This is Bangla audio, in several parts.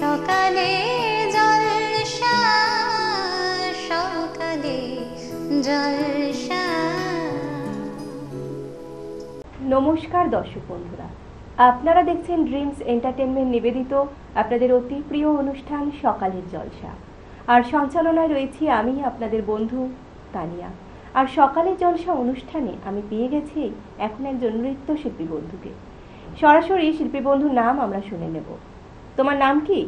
সকালে জলসা, সকালে জলসা। নমস্কার দর্শক বন্ধুরা, আপনারা দেখছেন ড্রিমস এন্টারটেনমেন্ট নিবেদিত আপনাদের অতি প্রিয় অনুষ্ঠান সকালের জলসা। আর সঞ্চালনায় রয়েছি আমি আপনাদের বন্ধু তানিয়া। আর সকালের জলসা অনুষ্ঠানে আমি পেয়ে গেছি এখন একজন নৃত্যশিল্পী বন্ধুকে। সরাসরি শিল্পী বন্ধুর নাম আমরা শুনে নেব। তোমার নাম কি?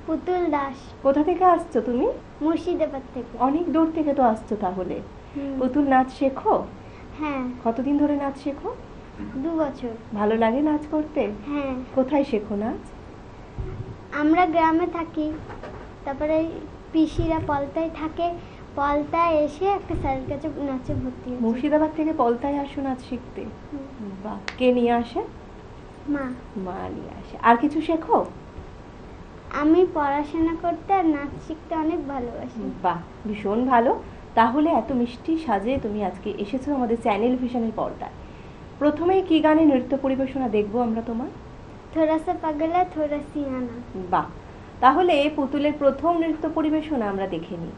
পুতুল দাস। কোথা থেকে আসছো তুমি? মুর্শিদাবাদ থেকে। অনেক দূর থেকে তো আসছো তাহলে। পুতুল নাচ শেখো? হ্যাঁ। কতদিন ধরে নাচ শেখো? 2 বছর। ভালো লাগে নাচ করতে? হ্যাঁ। কোথায় শেখো নাচ? আমরা গ্রামে থাকি, তারপরে পিসিরা পলতায় থাকে, পলতায় এসে একটা স্যারের কাছে নাচে ভর্তি হয়েছি। মুর্শিদাবাদ থেকে পলতায় আসো নাচ শিখতে? বাহ, কে নিয়ে আসে? মা। মা নিয়ে আসে। আর কিছু শেখো? আমি পড়াশোনা করতে আর নাচ শিখতে অনেক ভালোবাসি। বাহ, ভীষণ ভালো। তাহলে এত মিষ্টি সাজে তুমি আজকে এসেছো আমাদের চ্যানেল ভিশনের পর্দায়। প্রথমেই কি গানে নৃত্য পরিবেশনা দেখবো আমরা তোমার? থোড়া সা পাগলা থোড়া সিয়ানা। বাহ, তাহলে পুতুলের প্রথম নৃত্য পরিবেশনা আমরা দেখে নিই।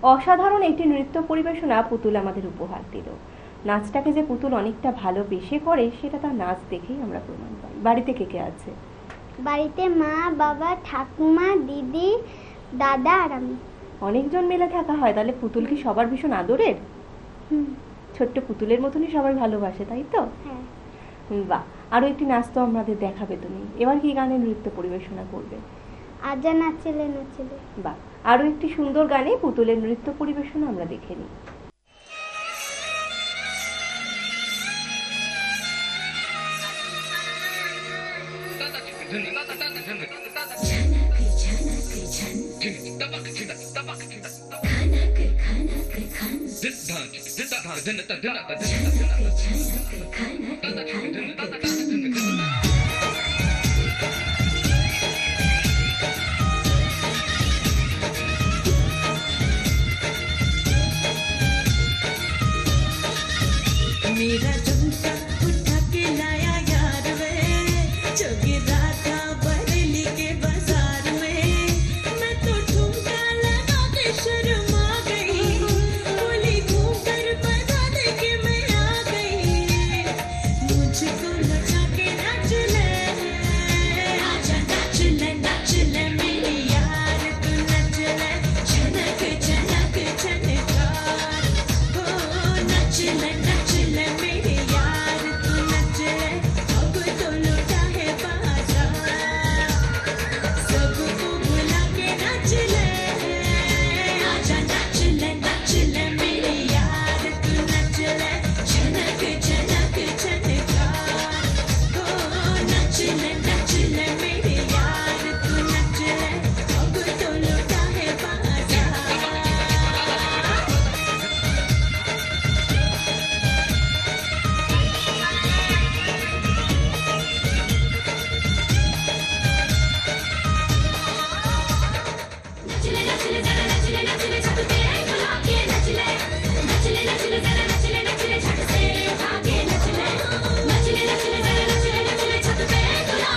অসাধারণ একটি নৃত্য পরিবেশনা পুতুল আমাদের উপহার দিল। নাচটাকে যে পুতুল অনেকটা ভালোবেসে করে সেটা তার নাচ দেখেই আমরা প্রমাণ পাই। বাড়িতে কে কে আছে? বাড়িতে মা, বাবা, ঠাকুমা, দিদি, দাদা আর আমি। অনেকজন মিলে থাকা হয়, তাহলে পুতুল কি সবার ভীষণ আদরের? হুম, ছোট্ট পুতুলের মতনই সবাই ভালোবাসে, তাই তো? হ্যাঁ। বাহ, আরো একটি নাচ তো আমাদের দেখাবে তুমি। এবার কি গানে নৃত্য পরিবেশনা করবে? আজা নাচলে নাচলে। বাহ, আরো একটি সুন্দর গানে পুতুলের নৃত্য পরিবেশনা আমরা দেখে নিই। मेरा झुमका उठा के लाया यार वे, जो गिरा था बरेली के बाजार में। मैं तो ठुमका लगा के शर्मा गई, बोली घूम कर बता दे कि मैं आ गई। मुझको नचा के नाच ले, आजा नाच ले मेरी यार, तू नच ले, झनक झनक झनकार। हो नच ले मेरे यार, तू नच ले, अब तो लौटा है बाजार। सबको बुला के नाच ले, आजा नाच ले मेरे यार, तू नच ले, झनक झनक झनकार। हो नच ले मेरे यार, तू नच ले, अब तो लौटा है बाजार। नचले नचले जरा नचले नचले छत पे बुला के नचले, नचले नचले जरा नचले नचले छत से उठा के नचले, नचले नचले जरा नचले नचले छत पे बुला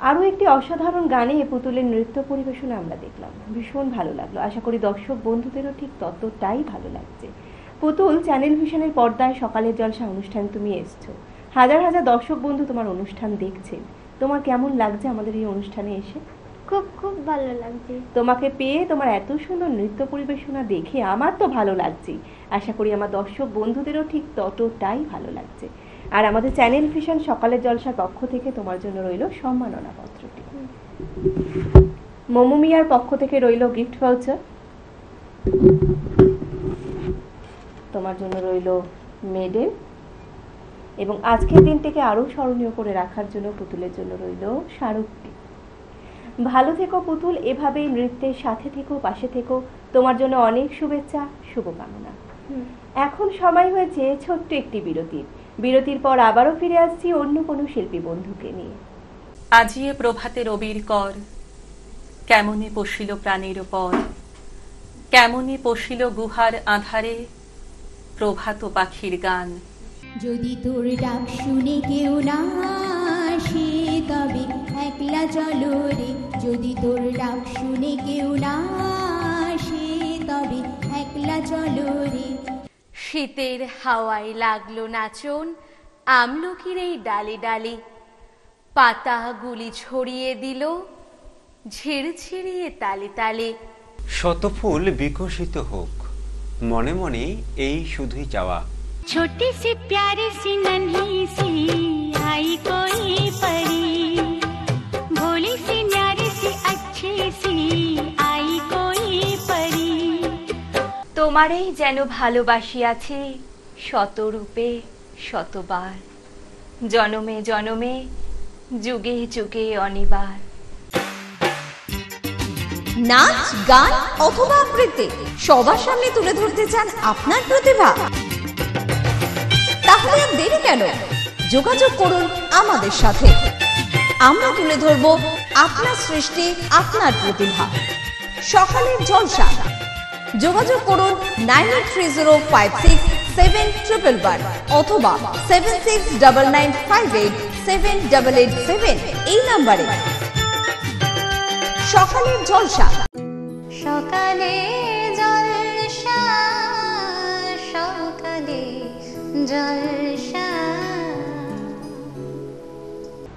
আরও একটি অসাধারণ গানে পুতুলের নৃত্য পরিবেশনা আমরা দেখলাম, ভীষণ ভালো লাগলো। আশা করি দর্শক বন্ধুদেরও ঠিক ততটাই ভালো লাগছে। পুতুল, চ্যানেল ভিশনের পর্দায় সকালের জলসা অনুষ্ঠান তুমি এসছো, হাজার হাজার দর্শক বন্ধু তোমার অনুষ্ঠান দেখছেন, তোমার কেমন লাগছে আমাদের এই অনুষ্ঠানে এসে? খুব খুব ভালো লাগছে। তোমাকে পেয়ে, তোমার এত সুন্দর নৃত্য পরিবেশনা দেখে আমার তো ভালো লাগছে, আশা করি আমার দর্শক বন্ধুদেরও ঠিক ততটাই ভালো লাগছে। আর আমাদের চ্যানেল ভিশন সকালের জলসার পক্ষ থেকে তোমার জন্য রইল সম্মাননা পত্রটি। মোমো মিয়ার পক্ষ থেকে রইল গিফট ভাউচার, তোমার জন্য রইল মেডেল, এবং আজকের দিনটিকে আরো স্মরণীয় করে রাখার জন্য পুতুলের জন্য রইল স্মারকটি। ভালো থেকো পুতুল, এভাবেই নৃত্যের সাথে থেকো, পাশে থেকো। তোমার জন্য অনেক শুভেচ্ছা, শুভকামনা। এখন সময় হয়েছে ছোট্ট একটি বিরতির। বিরতির পর আবারও ফিরে আসছি অন্য কোনো শিল্পী বন্ধুকে নিয়ে। আজিয়ে প্রভাতে রবির কর, কেমনে পশিল প্রাণের পর, কেমনে পশিল গুহার আধারে প্রভাত পাখির গান। যদি তোর ডাক শুনে কেউ না আসে তবে একলা চলো রে, যদি তোর ডাক শুনে কেউ না আসে তবে একলা চলো রে। শীতের হাওয়ায় লাগলো নাচন আমলকির এই ডালে ডালে, পাতাগুলি ছড়িয়ে দিল ঝিরঝিরিয়ে তালে তালে। শতফুল বিকশিত হোক, মনে মনে এই শুধুই চাওয়া। छोटी सी प्यारी सी नन्ही सी आई कोई परी, भोली सी न्यारी सी अच्छी सी आई कोई परी। তোমারেই যেন ভালোবাসিয়াছি শতরূপে শতবার, জনমে জনমে যুগে যুগে অনিবার। নাচ, গান অথবা আবৃত্তি সবার সামনে তুলে ধরতে চান আপনার প্রতিভা? তাহলে আর দেরি কেন, যোগাযোগ করুন আমাদের সাথে। আমরা তুলে ধরব আপনার সৃষ্টি, আপনার প্রতিভা। সকালের জলসা, যোগাযোগ করুন 9830567111 অথবা 7699587887 এই নম্বরে। সকালের জলসা, সকালে জলসা, সকালে জলসা।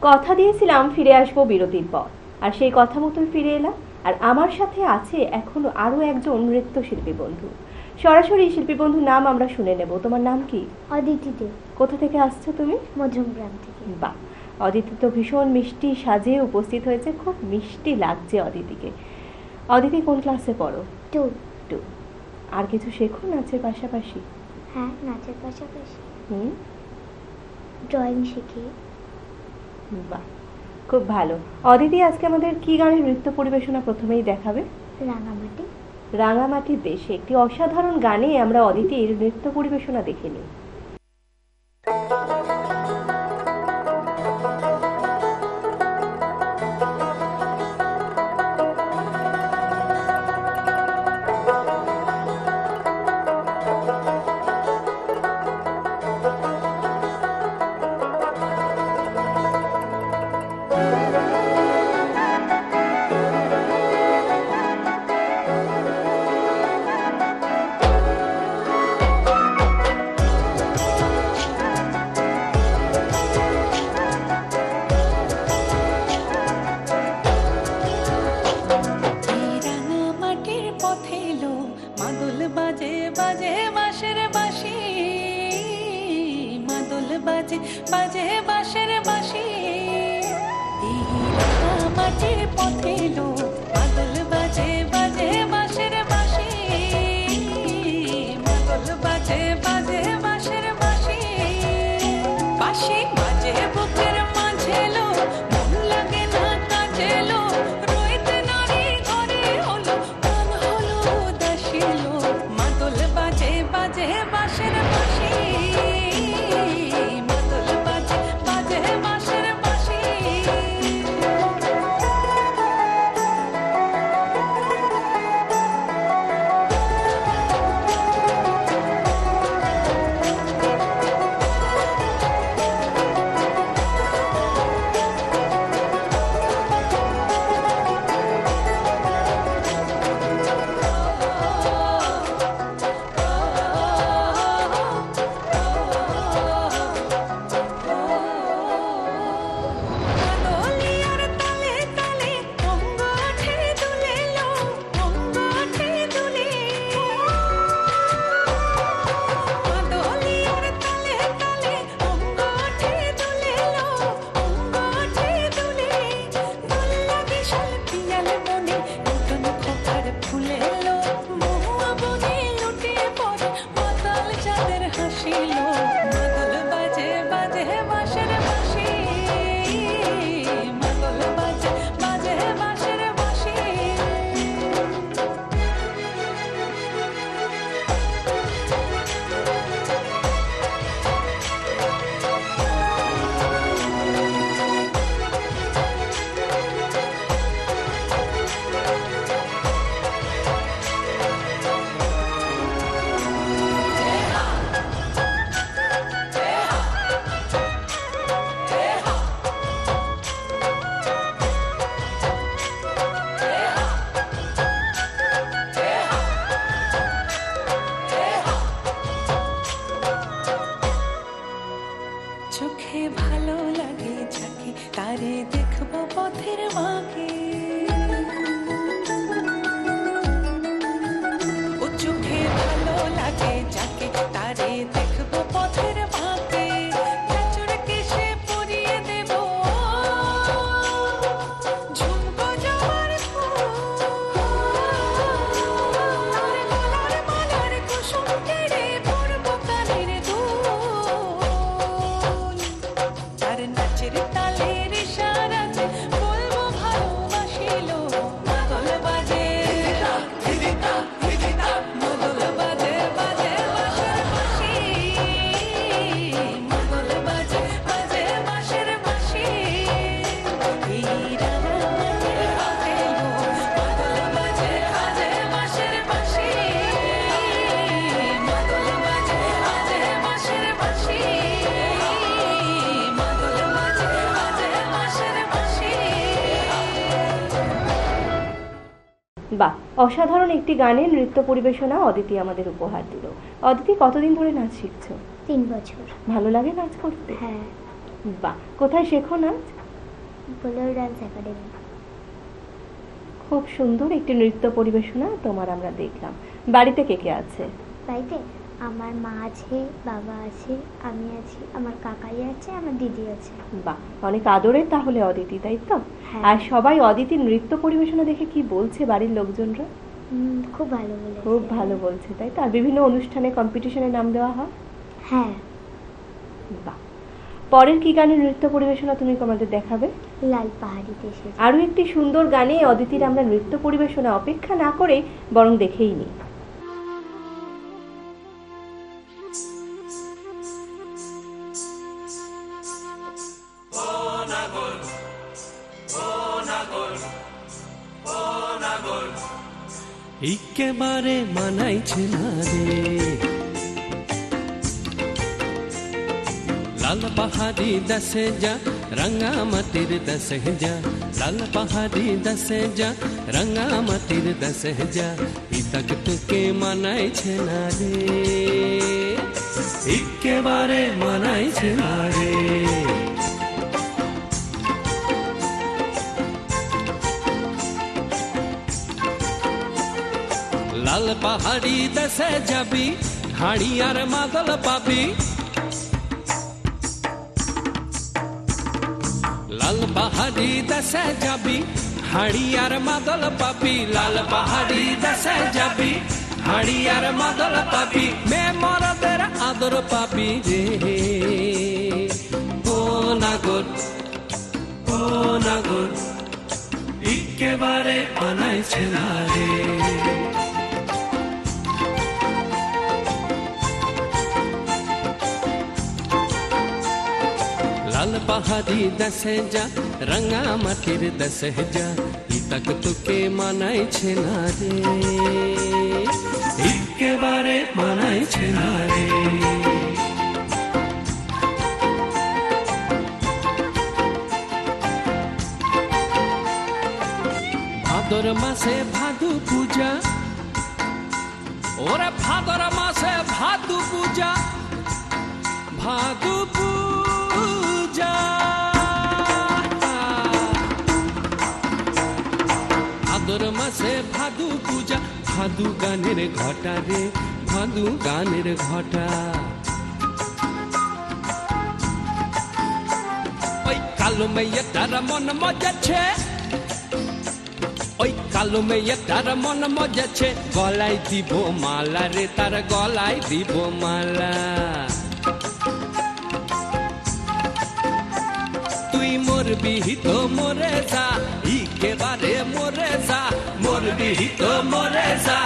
কথা দিয়েছিলাম ফিরে আসবো বিরতির পর, আর সেই কথা মতোই ফিরে এলাম। আর আমার সাথে আছে এখনো আরো একজন নৃত্যশিল্পী বন্ধু। সরাসরি শিল্পী বন্ধুর নাম আমরা শুনে নেব। তোমার নাম কি? অদিতি দে। কোথা থেকে আসছো তুমি? মজুমগ্রাম থেকে। বাহ, অদিতি তো ভীষণ মিষ্টি সাজে উপস্থিত হয়েছে, খুব মিষ্টি লাগছে অদিতিকে। অদিতি কোন ক্লাসে পড়ো? 2। আর কিছু শেখো নাচের পাশাপাশি? হ্যাঁ, নাচের পাশাপাশি ড্রয়িং শিখি। বাহ, খুব ভালো। অদিতি আজকে আমাদের কি গানের নৃত্য পরিবেশনা প্রথমেই দেখাবে? রাঙামাটি। রাঙামাটির দেশে একটি অসাধারণ গানে আমরা অদিতির নৃত্য পরিবেশনা দেখে নিই। বাজে বাঁশের বাঁশি, এই রাঙামাটির পথে এলো মাদল বাজে বাজে বাঁশের বাঁশি, মাদল বাজে বাজে বাঁশের বাঁশি, বাঁশি বাজে বুকের মাঝে এলো, মন লাগে না কাজে এলো, রইতে নারী ঘরে হলো, প্রাণ হলো উদাসী এলো, মাদল বাজে বাজে বাঁশের বাঁশি। পথের বাঁকে ও চোখে ভালো লাগে যাকে তারে দেখবো পথের বাঁকে চাচুর কেশে পরিয়ে দেব ঝুমকো জবার ফুল তার গলার মালার কুসুম কেড়ে পরবো কানের দুল তার নাচের তালের ইশারাতে বলবো ভালোবাসিল মাদল বাজে মাদল বাজে বাজে বাঁশের বাঁশি মাদল বাজে বাজে বাঁশের বাঁশি এই রানা মাটির হাতে মাদল বাজে বাজে বাঁশের বাঁশি মাদল বাজে বাজে বাঁশের বাঁশি মাদল বাজে বাজে বাঁশের বাঁশি। বাহ, অসাধারণ একটি গানে নৃত্য পরিবেশনা অদিতি আমাদের উপহার দিল। অদিতি, কতদিন ধরে নাচ শিখছো? 3 বছর। ভালো লাগে নাচ করতে? হ্যাঁ, বাহ, কোথায় শেখো নাচ? Bolero dance academy. খুব সুন্দর একটি নৃত্য পরিবেশনা তোমার আমরা দেখলাম। বাড়িতে কে কে আছে? বাড়িতে আমার মা আছে, বাবা আছে, আমি আছি, আমার কাকাই আছে, আমার দিদি আছে। বাহ, অনেক আদরের তাহলে অদিতি, তাই তো? হ্যাঁ। আর সবাই অদিতির নৃত্য পরিবেশনা দেখে কি বলছে বাড়ির লোকজনরা? খুব ভালো বলেছে। খুব ভালো বলছে, তাই তো? আর বিভিন্ন অনুষ্ঠানে কম্পিটিশনে নাম দেওয়া হয়? হ্যাঁ। বাহ, পরের কি গানের নৃত্য পরিবেশনা তুমি আমাদের দেখাবে? লাল পাহাড়িতে এসেছে। আরো একটি সুন্দর গানে অদিতির আমরা নৃত্য পরিবেশনা অপেক্ষা না করে বরং দেখেই নিই। একেবারে মানাইছে না রে লাল পাহাড়ি দশে যা রঙা মাটির দশে যা লাল পাহাড়ি দশে যা রঙা মাটির দশে যা ইতক তোকে মানাইছে না রে একেবারে মানাইছে না রে লাল পাহাড়ি দেশে যাবি হাড়ি আর মাদল পাবি লাল পাহাড়ি দেশে যাবি হাড়ি আর মাদল পাবি লাল পাহাড়ি দেশে যাবি হাড়ি আর মাদল পাবি মে মরদের আদর পাবি রে ও নাগর একেবারে বানাইছে না রে লাল পাহাড়ি দশে যা রঙা মাটির দশে যা ইতক তোকে মানাইছে না রে একেবারে মানাইছে না রে ভাদর মাসে ভাদু পূজা ওরে ভাদর মাসে ভাদু পূজা ভাদু পূজা ভাদর মাসে ভাদু পূজা ভাদু গানের ঘটা রে ভাদু গানের ঘটা ওই কালো মেয়েটার মন মজাচ্ছে ওই কালো মেয়েটার মন মজাচ্ছে গলায় দিব মালা রে তার গলায় দিব মালা তুই মরবি তো মরে যা একেবারে মরে যা মরবি তো মরে যা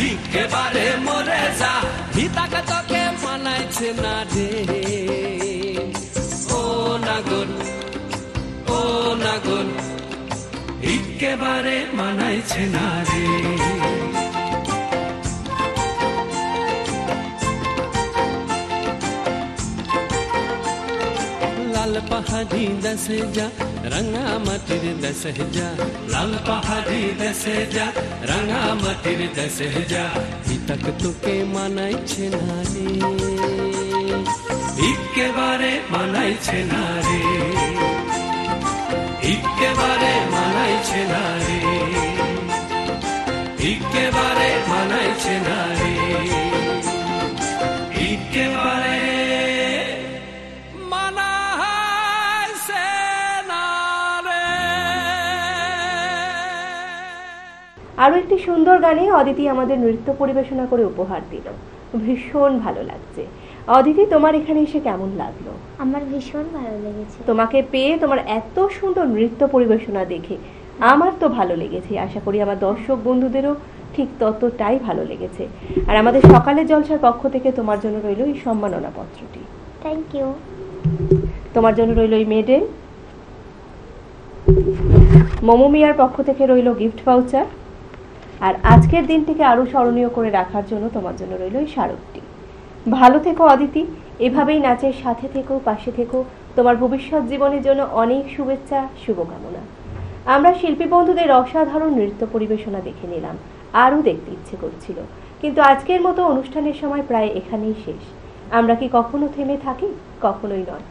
একেবারে মরে যা হিতাকে তোকে মানাইছে না রে ও নাগর একেবারে মানাইছে না রে লাল পাহাড়ি দশে যা রঙা মাটির দশে যা লাল পাহাড়ি দশে যা রঙা মাটির দশে যা হিতক তোকে মানাইছে না রে একেবারে মানাইছে না রে একেবারে আরও একটি সুন্দর গানে অদিতি আমাদের নৃত্য পরিবেশনা করে উপহার দিল, ভীষণ ভালো লাগছে। অদিতি, তোমার এখানে এসে কেমন লাগলো? আমার ভীষণ ভালো লেগেছে। তোমাকে পেয়ে, তোমার এত সুন্দর নৃত্য পরিবেশনা দেখে আমার তো ভালো লেগেছে, আশা করি আমার দর্শক বন্ধুদেরও ঠিক ততটাই ভালো লেগেছে। আর আমাদের সকালের জলসার পক্ষ থেকে তোমার জন্য রইল এই সম্মাননা পত্রটি। Thank you. তোমার জন্য রইল এই মেডেল। মোমো মিয়ার পক্ষ থেকে রইল গিফট ভাউচার। আর আজকের দিনটিকে আরো স্মরণীয় করে রাখার জন্য তোমার জন্য রইল এই স্মারকটি। ভালো থেকো অদিতি, এভাবেই নাচের সাথে থেকো, পাশে থেকো। তোমার ভবিষ্যৎ জীবনের জন্য অনেক শুভেচ্ছা, শুভকামনা। আমরা শিল্পী বন্ধুদের অসাধারণ নৃত্য পরিবেশনা দেখে নিলাম, আরও দেখতে ইচ্ছে করছিল, কিন্তু আজকের মতো অনুষ্ঠানের সময় প্রায় এখানেই শেষ। আমরা কি কখনো থেমে থাকি? কখনোই নয়।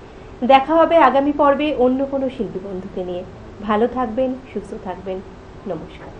দেখা হবে আগামী পর্বে অন্য কোনো শিল্পী বন্ধুকে নিয়ে। ভালো থাকবেন, সুস্থ থাকবেন। নমস্কার।